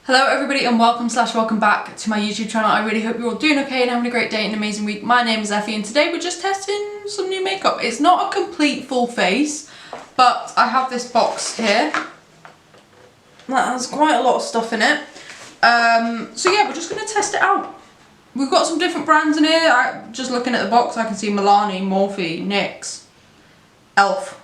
Hello everybody and welcome back to my YouTube channel. I really hope you're all doing okay and having a great day and an amazing week. My name is Effie and today we're just testing some new makeup. It's not a complete full face, but I have this box here that has quite a lot of stuff in it. So yeah, we're just going to test it out. We've got some different brands in here. Just looking at the box I can see MILANI, Morphe, NYX, ELF,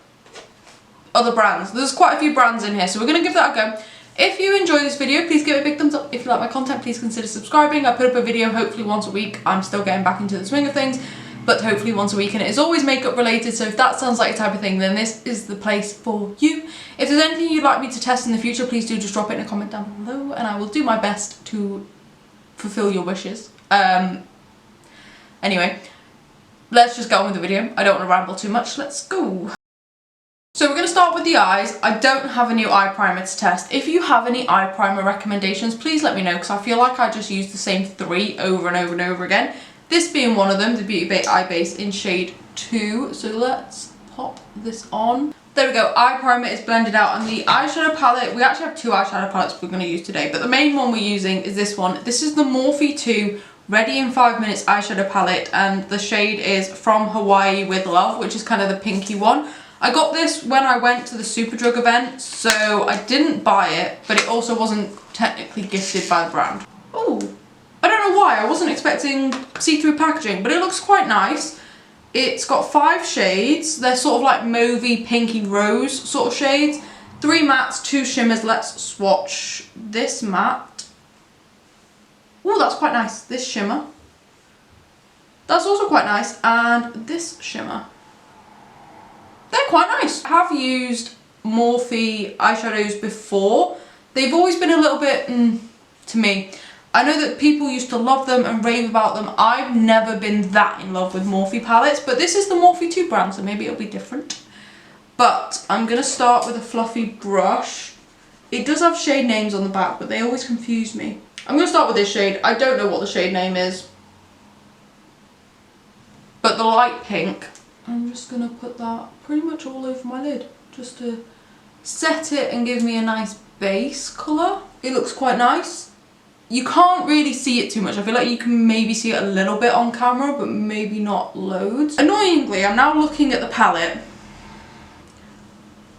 other brands. There's quite a few brands in here, so we're going to give that a go. If you enjoy this video, please give it a big thumbs up. If you like my content, please consider subscribing. I put up a video hopefully once a week. I'm still getting back into the swing of things, but hopefully once a week, and it is always makeup related, so if that sounds like a type of thing, then this is the place for you. If there's anything you'd like me to test in the future, please do just drop it in a comment down below, and I will do my best to fulfill your wishes. Anyway, let's just get on with the video. I don't want to ramble too much. Let's go. So we're going to start with the eyes. I don't have a new eye primer to test. If you have any eye primer recommendations, please let me know, because I feel like I just use the same three over and over and over again. This being one of them, the Beauty Bay Eye Base in shade 2. So let's pop this on. There we go, eye primer is blended out, and the eyeshadow palette, we actually have two eyeshadow palettes we're going to use today, but the main one we're using is this one. This is the Morphe 2 Ready in 5 Minutes eyeshadow palette, and the shade is From Hawaii with Love, which is kind of the pinky one. I got this when I went to the Superdrug event, so I didn't buy it, but it also wasn't technically gifted by the brand. Oh, I don't know why, I wasn't expecting see-through packaging, but it looks quite nice. It's got 5 shades, they're sort of like mauvey, pinky, rose sort of shades. 3 mattes, 2 shimmers. Let's swatch this matte. Oh, that's quite nice. This shimmer. That's also quite nice, and this shimmer. They're quite nice. I have used Morphe eyeshadows before. They've always been a little bit, to me. I know that people used to love them and rave about them. I've never been that in love with Morphe palettes, but this is the Morphe 2 brand, so maybe it'll be different. But I'm going to start with a fluffy brush. It does have shade names on the back, but they always confuse me. I'm going to start with this shade. I don't know what the shade name is, but the light pink. I'm just going to put that pretty much all over my lid, just to set it and give me a nice base colour. It looks quite nice. You can't really see it too much. I feel like you can maybe see it a little bit on camera, but maybe not loads. Annoyingly, I'm now looking at the palette.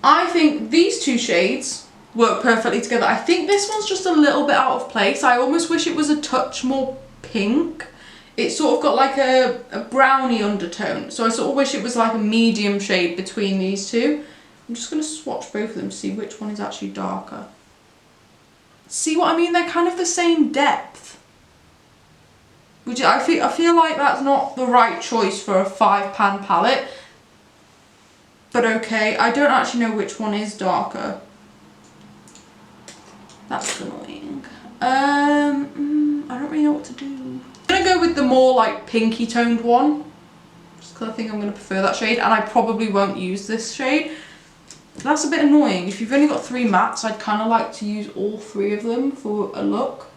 I think these two shades work perfectly together. I think this one's just a little bit out of place. I almost wish it was a touch more pink. It's sort of got like a brownie undertone, so I sort of wish it was like a medium shade between these two. I'm just going to swatch both of them to see which one is actually darker. See what I mean? They're kind of the same depth. Which I feel like that's not the right choice for a 5-pan palette. But okay, I don't actually know which one is darker. That's annoying. I don't really know what to do. I'm gonna go with the more like pinky toned one, just because I think I'm gonna prefer that shade, and I probably won't use this shade. That's a bit annoying. If you've only got 3 mattes, I'd kind of like to use all 3 of them for a look.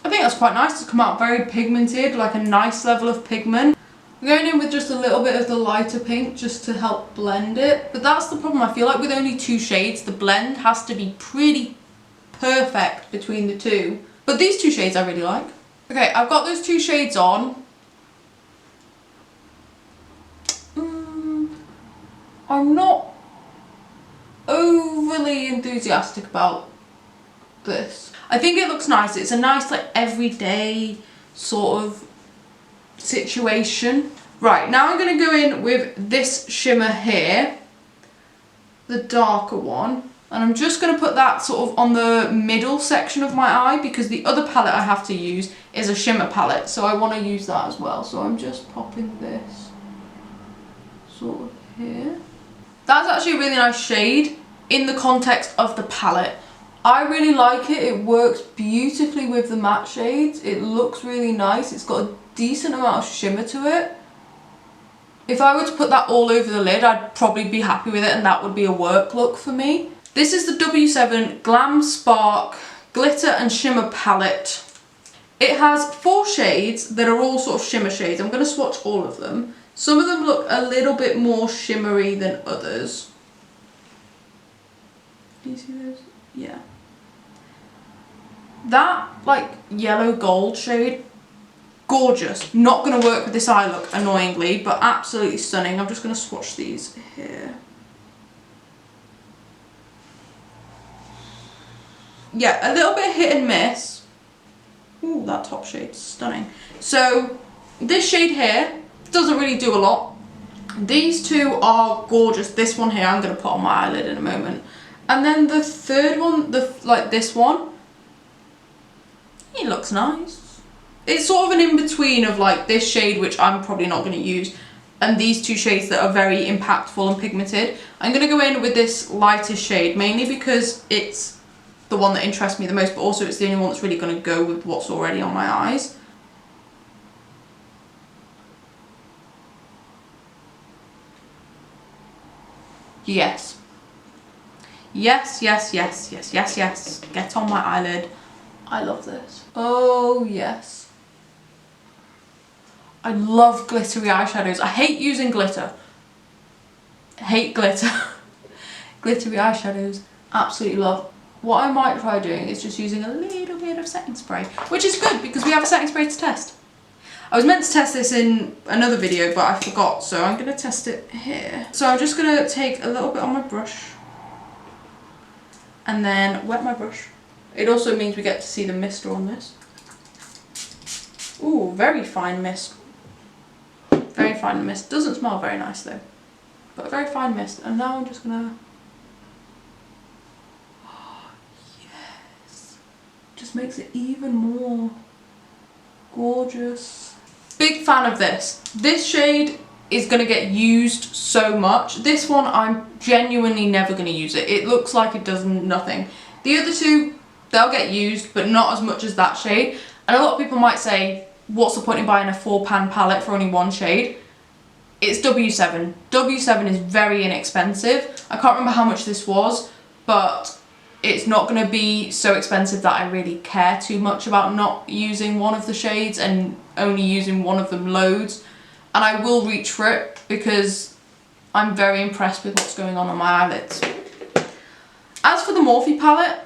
I think that's quite nice to come out very pigmented, like a nice level of pigment. I'm going in with just a little bit of the lighter pink just to help blend it, but that's the problem. I feel like with only 2 shades, the blend has to be pretty perfect between the two. But these 2 shades I really like. Okay, I've got those 2 shades on. I'm not overly enthusiastic about this. I think it looks nice. It's a nice like everyday sort of situation. Right, now I'm going to go in with this shimmer here, the darker one. And I'm just going to put that sort of on the middle section of my eye, because the other palette I have to use is a shimmer palette, so I want to use that as well. So I'm just popping this sort of here. That's actually a really nice shade in the context of the palette. I really like it. It works beautifully with the matte shades. It looks really nice. It's got a decent amount of shimmer to it. If I were to put that all over the lid, I'd probably be happy with it, and that would be a work look for me. This is the W7 Glam Spark Glitter and Shimmer Palette. It has 4 shades that are all sort of shimmer shades. I'm going to swatch all of them. Some of them look a little bit more shimmery than others. Do you see those? Yeah. That like yellow gold shade, gorgeous. Not going to work with this eye look, annoyingly, but absolutely stunning. I'm just going to swatch these here. Yeah, a little bit hit and miss. Ooh, that top shade's stunning. So this shade here doesn't really do a lot. These two are gorgeous. This one here I'm going to put on my eyelid in a moment. And then the third one, like this one, it looks nice. It's sort of an in-between of like this shade, which I'm probably not going to use, and these two shades that are very impactful and pigmented. I'm going to go in with this lightest shade, mainly because it's the one that interests me the most, but also it's the only one that's really going to go with what's already on my eyes. Yes. Yes, yes, yes, yes, yes, yes. Get on my eyelid. I love this. Oh, yes. I love glittery eyeshadows. I hate using glitter. Hate glitter. Glittery eyeshadows. Absolutely love. What I might try doing is just using a little bit of setting spray, which is good because we have a setting spray to test. I was meant to test this in another video, but I forgot, so I'm going to test it here. So I'm just going to take a little bit on my brush and then wet my brush. It also means we get to see the mist on this. Ooh, very fine mist. Very fine mist. Doesn't smell very nice though, but a very fine mist. And now I'm just going to... just makes it even more gorgeous. Big fan of this. This shade is going to get used so much. This one, I'm genuinely never going to use it. It looks like it does nothing. The other two, they'll get used, but not as much as that shade. And a lot of people might say, what's the point in buying a 4-pan palette for only one shade? It's W7. W7 is very inexpensive. I can't remember how much this was, but it's not going to be so expensive that I really care too much about not using one of the shades and only using one of them loads. And I will reach for it because I'm very impressed with what's going on my eyelids. As for the Morphe palette,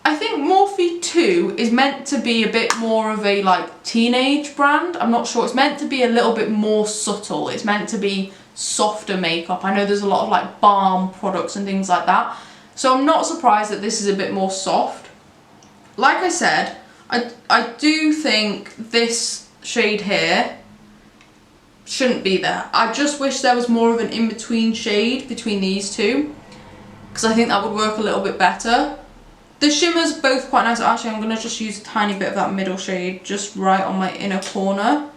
I think Morphe 2 is meant to be a bit more of a like teenage brand. I'm not sure. It's meant to be a little bit more subtle. It's meant to be softer makeup. I know there's a lot of like balm products and things like that. So I'm not surprised that this is a bit more soft. Like I said, I do think this shade here shouldn't be there. I just wish there was more of an in-between shade between these two, because I think that would work a little bit better. The shimmer's both quite nice. Actually, I'm going to just use a tiny bit of that middle shade just right on my inner corner.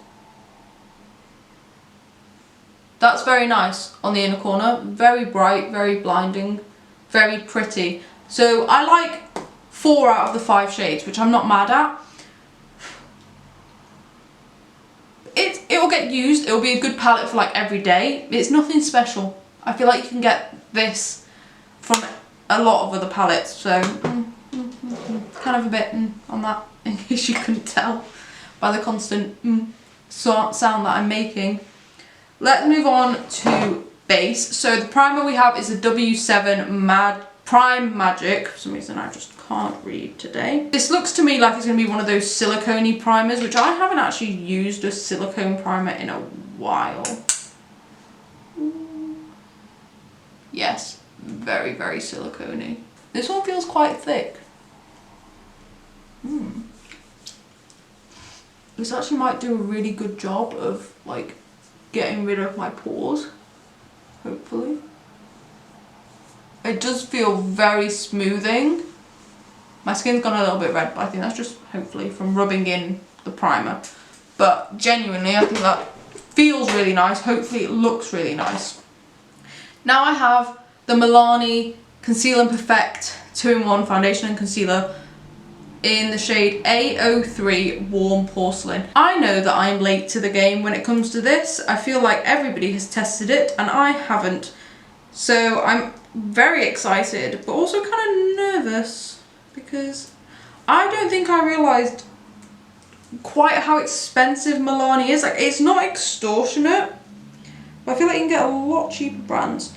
That's very nice on the inner corner. Very bright, very blinding. Very pretty. So I like 4 out of the 5 shades, which I'm not mad at. It will get used. It will be a good palette for like every day. It's nothing special. I feel like you can get this from a lot of other palettes. So kind of a bit on that, in case you couldn't tell by the constant sound that I'm making. Let's move on to base. So the primer we have is a W7 Prime Magic. For some reason I just can't read today. This looks to me like it's going to be one of those silicone-y primers, which I haven't actually used a silicone primer in a while. Yes, very, very silicone-y. This one feels quite thick. This actually might do a really good job of like getting rid of my pores. Hopefully. It does feel very smoothing. My skin's gone a little bit red, but I think that's just hopefully from rubbing in the primer. But genuinely, I think that feels really nice. Hopefully it looks really nice. Now I have the MILANI Conceal and Perfect 2-in-1 foundation and concealer in the shade A03 Warm Porcelain. I know that I'm late to the game when it comes to this. I feel like everybody has tested it and I haven't. So I'm very excited, but also kind of nervous because I don't think I realised quite how expensive MILANI is. Like, it's not extortionate, but I feel like you can get a lot cheaper brands.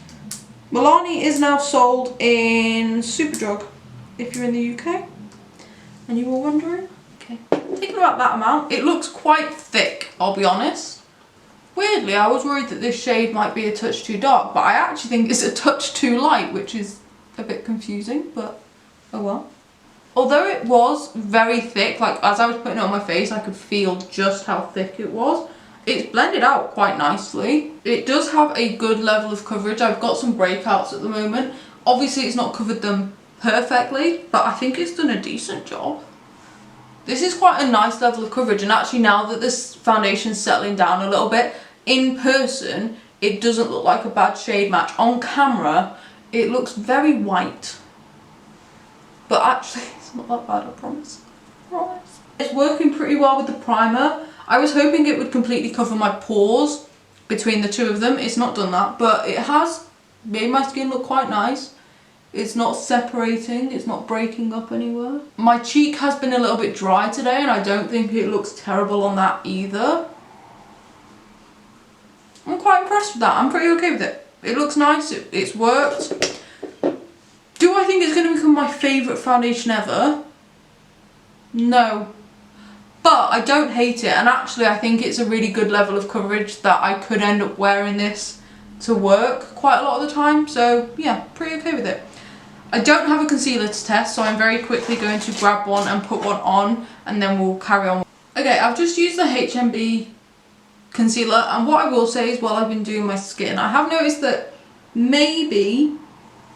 MILANI is now sold in Superdrug if you're in the UK. And you were wondering? Okay. Taking about that amount. It looks quite thick, I'll be honest. Weirdly, I was worried that this shade might be a touch too dark, but I actually think it's a touch too light, which is a bit confusing, but oh well. Although it was very thick, like as I was putting it on my face, I could feel just how thick it was. It's blended out quite nicely. It does have a good level of coverage. I've got some breakouts at the moment. Obviously, it's not covered them perfectly, but I think it's done a decent job. This is quite a nice level of coverage, and actually now that this foundation's settling down a little bit, in person, it doesn't look like a bad shade match. On camera, it looks very white. But actually, it's not that bad, I promise. It's working pretty well with the primer. I was hoping it would completely cover my pores between the two of them. It's not done that, but it has made my skin look quite nice. It's not separating, it's not breaking up anywhere. My cheek has been a little bit dry today, and I don't think it looks terrible on that either. I'm quite impressed with that. I'm pretty okay with it. It looks nice, it's worked. Do I think it's going to become my favourite foundation ever? No. But I don't hate it, and actually I think it's a really good level of coverage that I could end up wearing this to work quite a lot of the time. So yeah, pretty okay with it. I don't have a concealer to test, so I'm very quickly going to grab one and put one on, and then we'll carry on. Okay, I've just used the HMB concealer, and what I will say is while I've been doing my skin, I have noticed that maybe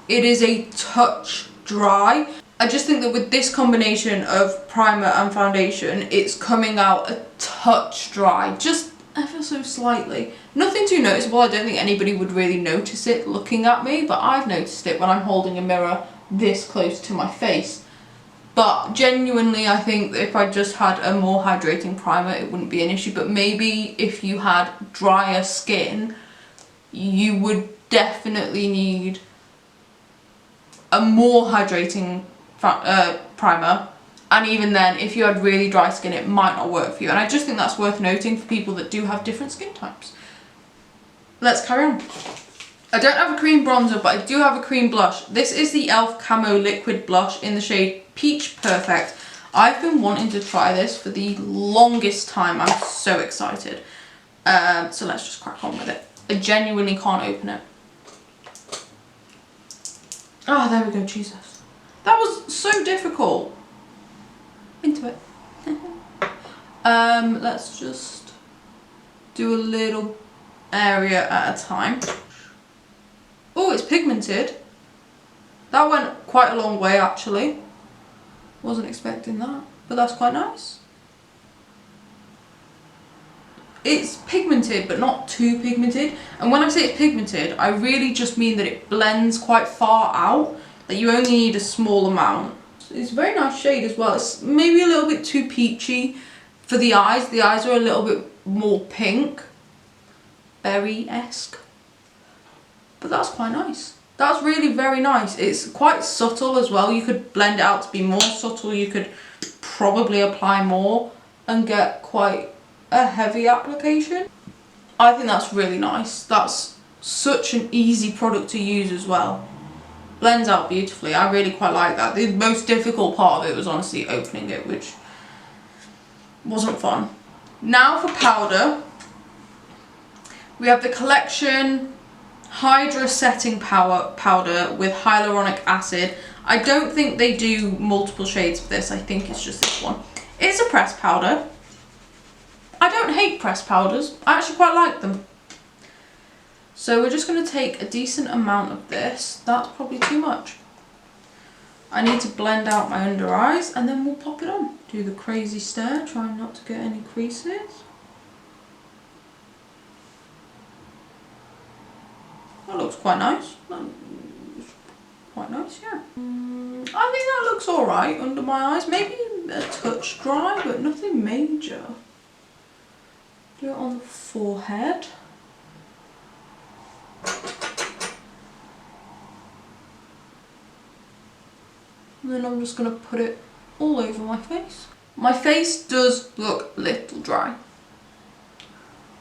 it is a touch dry. I just think that with this combination of primer and foundation, it's coming out a touch dry, just ever so slightly. Nothing too noticeable. I don't think anybody would really notice it looking at me, but I've noticed it when I'm holding a mirror this close to my face. But genuinely, I think that if I just had a more hydrating primer, it wouldn't be an issue. But maybe if you had drier skin, you would definitely need a more hydrating primer, and even then, if you had really dry skin, it might not work for you. And I just think that's worth noting for people that do have different skin types. Let's carry on. I don't have a cream bronzer, but I do have a cream blush. This is the e.l.f. Camo Liquid Blush in the shade Peach Perfect. I've been wanting to try this for the longest time. I'm so excited. So let's just crack on with it. I genuinely can't open it. Oh, there we go, Jesus. That was so difficult. Into it. Let's just do a little area at a time. Oh, it's pigmented. That went quite a long way, actually. Wasn't expecting that, but that's quite nice. It's pigmented, but not too pigmented. And when I say it's pigmented, I really just mean that it blends quite far out, that you only need a small amount. It's a very nice shade as well. It's maybe a little bit too peachy for the eyes. The eyes are a little bit more pink, berry-esque. But that's quite nice. That's really very nice. It's quite subtle as well. You could blend it out to be more subtle. You could probably apply more and get quite a heavy application. I think that's really nice. That's such an easy product to use as well. Blends out beautifully. I really quite like that. The most difficult part of it was honestly opening it, which wasn't fun. Now for powder. We have the Collection Hydra Setting Powder with hyaluronic acid. I don't think they do multiple shades for this. I think it's just this one. It's a pressed powder. I don't hate pressed powders. I actually quite like them. So we're just going to take a decent amount of this. That's probably too much. I need to blend out my under eyes, and then we'll pop it on. Do the crazy stare, trying not to get any creases. That looks quite nice. Quite nice, yeah. I think that looks alright under my eyes. Maybe a touch dry, but nothing major. Do it on the forehead. And then I'm just going to put it all over my face. My face does look a little dry.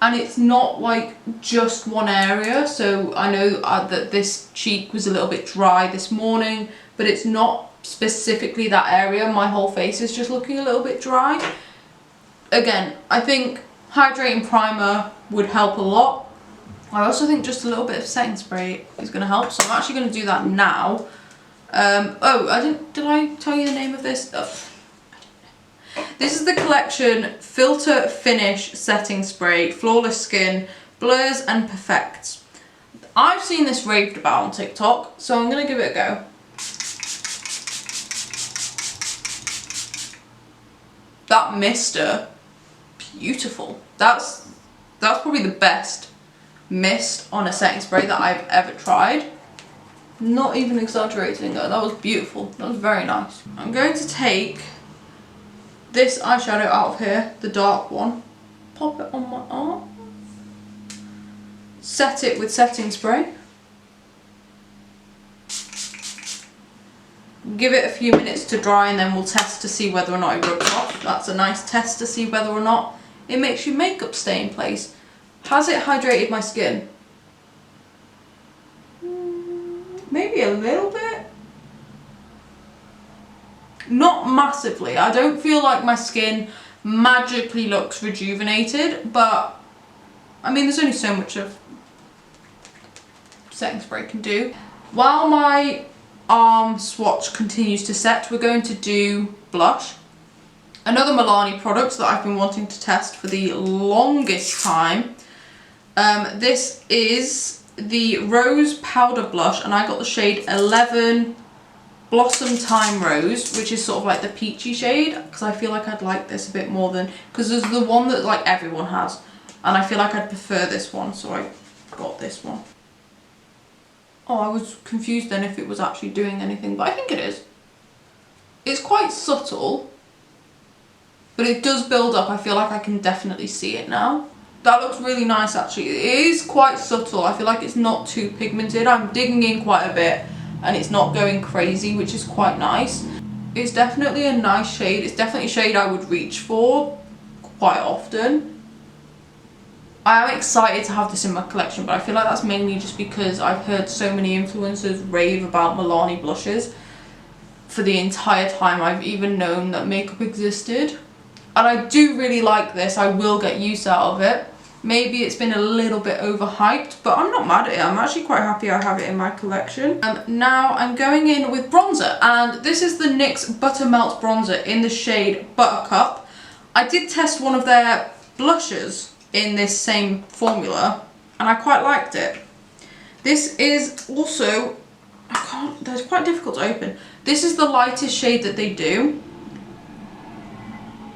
And it's not like just one area. So I know that this cheek was a little bit dry this morning, but it's not specifically that area. My whole face is just looking a little bit dry. Again, I think hydrating primer would help a lot. I also think just a little bit of setting spray is going to help, so I'm actually going to do that now. Did I tell you the name of this? Oh, I don't know. This is the collection Filter Finish Setting Spray, Flawless Skin, Blurs and Perfects. I've seen this raved about on TikTok, so I'm going to give it a go. That mister, beautiful. That's probably the best mist on a setting spray that I've ever tried. Not even exaggerating, that was beautiful. That was very nice. I'm going to take this eyeshadow out of here, the dark one, pop it on my arm, set it with setting spray, give it a few minutes to dry, and then we'll test to see whether or not it rubs off. That's a nice test to see whether or not it makes your makeup stay in place. Has it hydrated my skin? Maybe a little bit. Not massively. I don't feel like my skin magically looks rejuvenated, but I mean, there's only so much of setting spray can do. While my arm swatch continues to set, we're going to do blush. Another MILANI product that I've been wanting to test for the longest time. This is the Rose Powder Blush, and I got the shade 11 Blossom Time Rose, which is sort of like the peachy shade, because I feel like I'd like this a bit more than, because there's the one that like everyone has, and I feel like I'd prefer this one, so I got this one. Oh, I was confused then if it was actually doing anything, but I think it is. It's quite subtle, but it does build up. I feel like I can definitely see it now. That looks really nice actually. It is quite subtle. I feel like it's not too pigmented. I'm digging in quite a bit and it's not going crazy, which is quite nice. It's definitely a nice shade. It's definitely a shade I would reach for quite often. I am excited to have this in my collection, but I feel like that's mainly just because I've heard so many influencers rave about MILANI blushes for the entire time I've even known that makeup existed. And I do really like this. I will get use out of it. Maybe it's been a little bit overhyped, but I'm not mad at it. I'm actually quite happy I have it in my collection. Now I'm going in with bronzer, and this is the NYX Butter Melt Bronzer in the shade Buttercup. I did test one of their blushes in this same formula, and I quite liked it. This is also, that's quite difficult to open. This is the lightest shade that they do.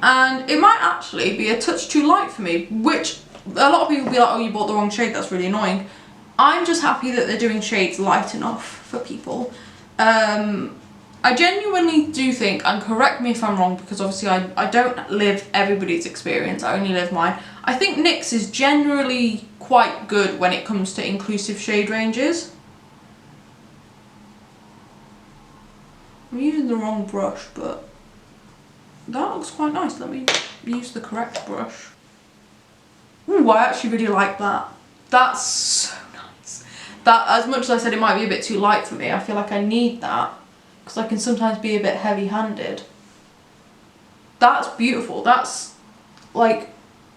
And it might actually be a touch too light for me, which a lot of people will be like, oh, you bought the wrong shade, that's really annoying. I'm just happy that they're doing shades light enough for people. I genuinely do think, and correct me if I'm wrong, because obviously I don't live everybody's experience, I only live mine. I think NYX is generally quite good when it comes to inclusive shade ranges. I'm using the wrong brush, but that looks quite nice. Let me use the correct brush. Ooh, I actually really like that. That's so nice. That, as much as I said it might be a bit too light for me, I feel like I need that because I can sometimes be a bit heavy-handed. That's beautiful. That's like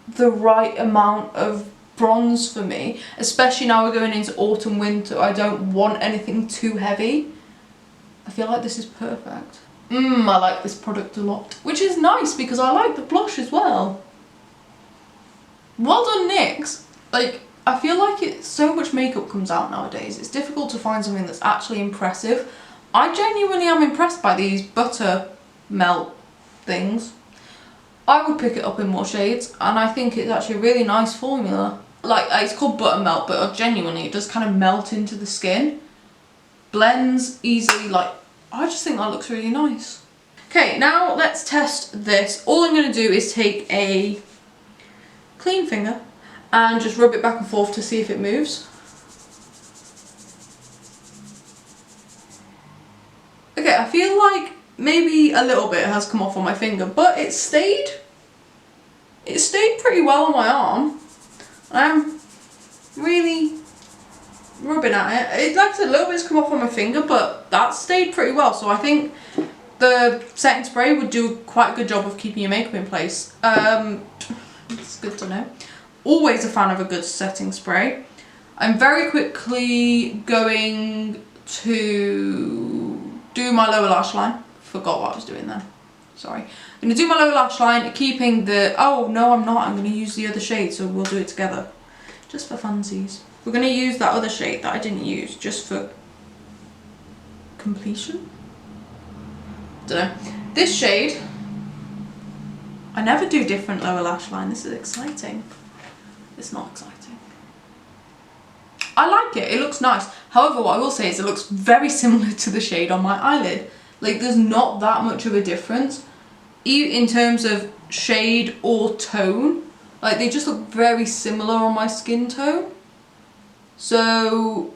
the right amount of bronze for me, especially now we're going into autumn, winter. I don't want anything too heavy. I feel like this is perfect. I like this product a lot, which is nice because I like the blush as well. Well done, NYX. Like, I feel like so much makeup comes out nowadays. It's difficult to find something that's actually impressive. I genuinely am impressed by these butter melt things. I would pick it up in more shades, and I think it's actually a really nice formula. Like, it's called butter melt, but genuinely it does kind of melt into the skin. Blends easily, like, I just think that looks really nice. Okay, now let's test this. All I'm going to do is take a clean finger and just rub it back and forth to see if it moves. Okay, I feel like maybe a little bit has come off on my finger, but it stayed pretty well on my arm. I'm really rubbing at it. Like I said, a little bit's come off on my finger, but that stayed pretty well. So I think the setting spray would do quite a good job of keeping your makeup in place. It's good to know. Always a fan of a good setting spray. I'm very quickly going to do my lower lash line. Forgot what I was doing then. Sorry. I'm going to do my lower lash line, keeping the... Oh, no, I'm not. I'm going to use the other shade, so we'll do it together. Just for funsies. We're going to use that other shade that I didn't use, just for completion. Don't know. This shade... I never do different lower lash line. This is exciting. It's not exciting. I like it. It looks nice. However, what I will say is it looks very similar to the shade on my eyelid. Like, there's not that much of a difference in terms of shade or tone. Like, they just look very similar on my skin tone. So,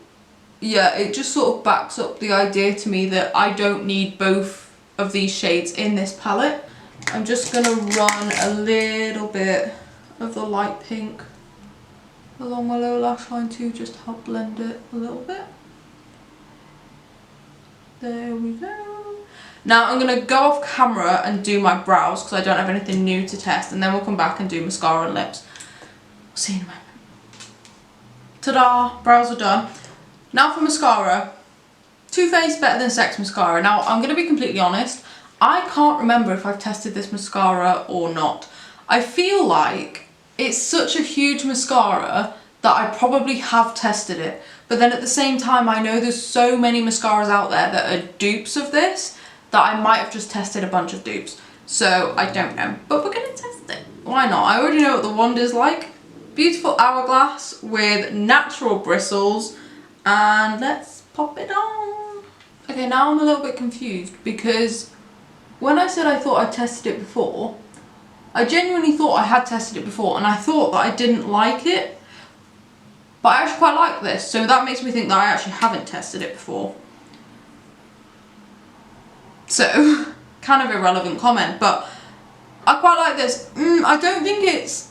yeah, it just sort of backs up the idea to me that I don't need both of these shades in this palette. I'm just going to run a little bit of the light pink along my lower lash line too, just to help blend it a little bit. There we go. Now I'm going to go off camera and do my brows because I don't have anything new to test, and then we'll come back and do mascara and lips. We'll see in a moment. Ta-da! Brows are done. Now for mascara. Too Faced better than Sex Mascara. Now I'm going to be completely honest, I can't remember if I've tested this mascara or not. I feel like it's such a huge mascara that I probably have tested it. But then at the same time, I know there's so many mascaras out there that are dupes of this that I might have just tested a bunch of dupes. So I don't know, but we're gonna test it. Why not? I already know what the wand is like. Beautiful hourglass with natural bristles, and let's pop it on. Okay, now I'm a little bit confused because when I said I thought I tested it before, I genuinely thought I had tested it before, and I thought that I didn't like it, but I actually quite like this, so that makes me think that I actually haven't tested it before. So, kind of irrelevant comment, but I quite like this. I don't think it's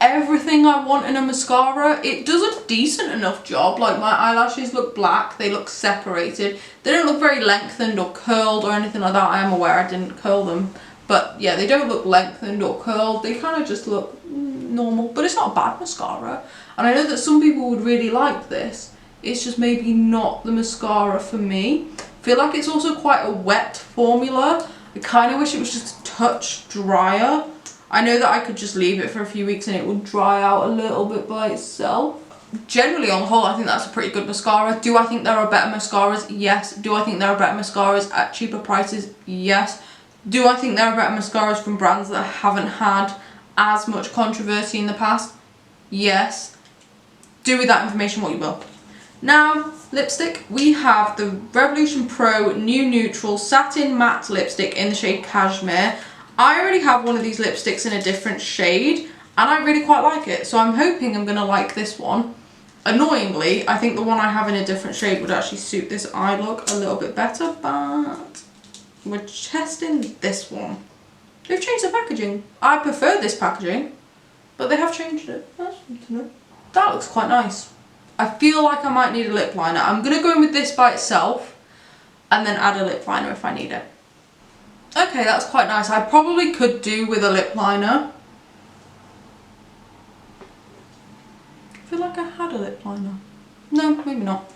everything I want in a mascara. It does a decent enough job. Like, my eyelashes look black, they look separated. They don't look very lengthened or curled or anything like that. I am aware I didn't curl them. But yeah, they don't look lengthened or curled. They kind of just look normal. But it's not a bad mascara. And I know that some people would really like this. It's just maybe not the mascara for me. I feel like it's also quite a wet formula. I kind of wish it was just a touch drier. I know that I could just leave it for a few weeks and it would dry out a little bit by itself. Generally, on the whole, I think that's a pretty good mascara. Do I think there are better mascaras? Yes. Do I think there are better mascaras at cheaper prices? Yes. Do I think there are better mascaras from brands that haven't had as much controversy in the past? Yes. Do with that information what you will. Now, lipstick. We have the Revolution Pro New Neutral Satin Matte Lipstick in the shade Cashmere. I already have one of these lipsticks in a different shade, and I really quite like it. So I'm hoping I'm going to like this one. Annoyingly, I think the one I have in a different shade would actually suit this eye look a little bit better, but we're testing this one. They've changed the packaging. I prefer this packaging, but they have changed it. That's good to know. That looks quite nice. I feel like I might need a lip liner. I'm going to go in with this by itself and then add a lip liner if I need it. Okay, that's quite nice. I probably could do with a lip liner. I feel like I had a lip liner. No, maybe not.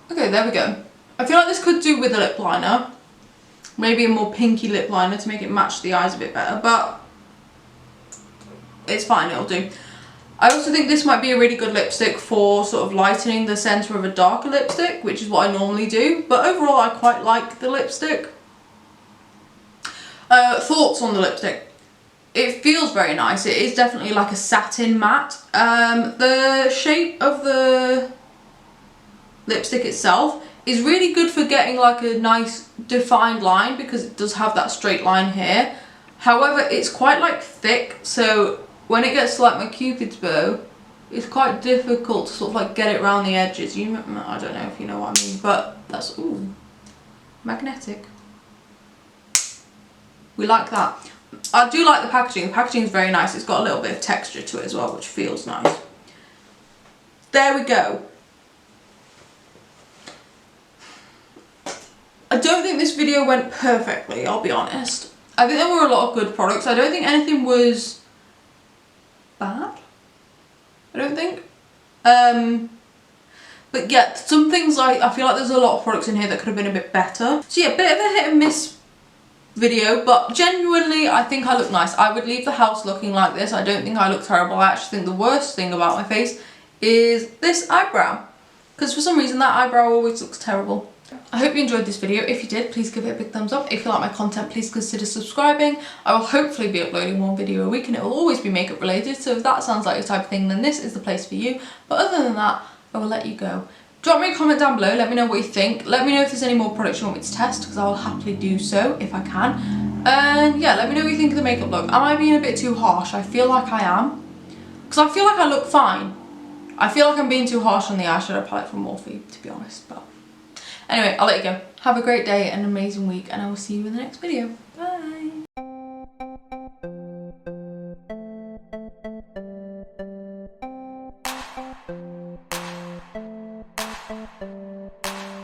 Okay, there we go. I feel like this could do with a lip liner. Maybe a more pinky lip liner to make it match the eyes a bit better, but it's fine, it'll do. I also think this might be a really good lipstick for sort of lightening the centre of a darker lipstick, which is what I normally do, but overall I quite like the lipstick. Thoughts on the lipstick. It feels very nice. It is definitely like a satin matte. The shape of the lipstick itself is really good for getting like a nice defined line because it does have that straight line here. However, it's quite like thick, so when it gets to like my Cupid's bow, it's quite difficult to sort of like get it around the edges. I don't know if you know what I mean, but that's, ooh, magnetic. We like that. I do like the packaging. The packaging is very nice. It's got a little bit of texture to it as well, which feels nice. There we go. I don't think this video went perfectly, I'll be honest. I think there were a lot of good products. I don't think anything was bad. I don't think. But yeah, some things I feel like there's a lot of products in here that could have been a bit better. So yeah, bit of a hit and miss video, but genuinely I think I look nice. I would leave the house looking like this. I don't think I look terrible. I actually think the worst thing about my face is this eyebrow, because for some reason that eyebrow always looks terrible. I hope you enjoyed this video. If you did, please give it a big thumbs up. If you like my content, please consider subscribing. I will hopefully be uploading one video a week, and it will always be makeup related, so if that sounds like your type of thing, then this is the place for you. But other than that, I will let you go. Drop me a comment down below, let me know what you think. Let me know if there's any more products you want me to test, because I will happily do so if I can. And yeah, let me know what you think of the makeup look. Am I being a bit too harsh? I feel like I am, because I feel like I look fine. I feel like I'm being too harsh on the eyeshadow palette from Morphe, to be honest. But anyway, I'll let you go. Have a great day and an amazing week, and I will see you in the next video. Bye!